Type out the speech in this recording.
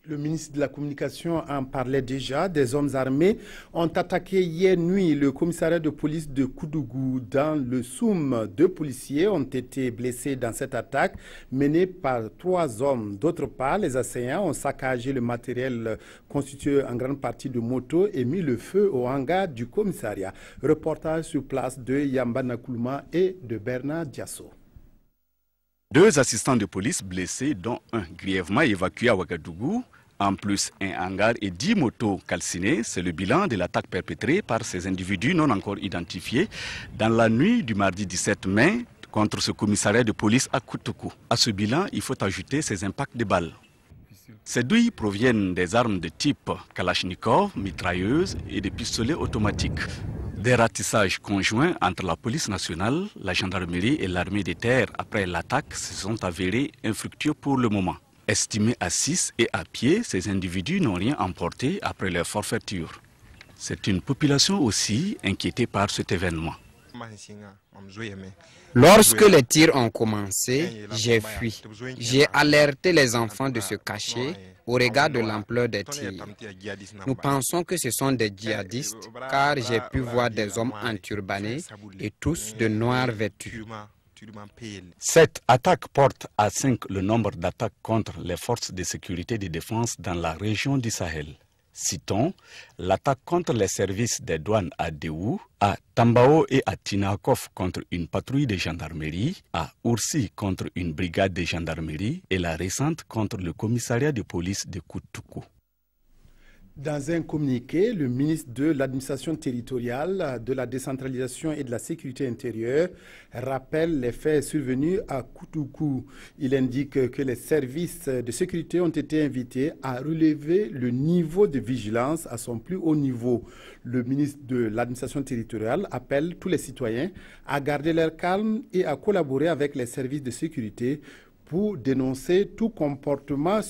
Le ministre de la Communication en parlait déjà. Des hommes armés ont attaqué hier nuit le commissariat de police de Koudougou. Dans le Soum, 2 policiers ont été blessés dans cette attaque menée par 3 hommes. D'autre part, les assaillants ont saccagé le matériel constitué en grande partie de motos et mis le feu au hangar du commissariat. Reportage sur place de Yamba Nakoulma et de Bernard Diasso. 2 assistants de police blessés, dont un grièvement évacué à Ouagadougou. En plus, un hangar et 10 motos calcinées. C'est le bilan de l'attaque perpétrée par ces individus non encore identifiés dans la nuit du mardi 17 mai contre ce commissariat de police à Koutoukou. À ce bilan, il faut ajouter ces impacts de balles. Ces douilles proviennent des armes de type Kalachnikov, mitrailleuses et des pistolets automatiques. Des ratissages conjoints entre la police nationale, la gendarmerie et l'armée de terre après l'attaque se sont avérés infructueux pour le moment. Estimés à 6 et à pied, ces individus n'ont rien emporté après leur forfaiture. C'est une population aussi inquiétée par cet événement. Lorsque les tirs ont commencé, j'ai fui. J'ai alerté les enfants de se cacher au regard de l'ampleur des tirs. Nous pensons que ce sont des djihadistes car j'ai pu voir des hommes enturbanés et tous de noir vêtus. Cette attaque porte à 5 le nombre d'attaques contre les forces de sécurité et de défense dans la région du Sahel. Citons l'attaque contre les services des douanes à Déhou, à Tambao et à Tinakov contre une patrouille de gendarmerie, à Oursi contre une brigade de gendarmerie et la récente contre le commissariat de police de Koutoukou. Dans un communiqué, le ministre de l'administration territoriale, de la décentralisation et de la sécurité intérieure rappelle les faits survenus à Koutoukou. Il indique que les services de sécurité ont été invités à relever le niveau de vigilance à son plus haut niveau. Le ministre de l'administration territoriale appelle tous les citoyens à garder leur calme et à collaborer avec les services de sécurité pour dénoncer tout comportement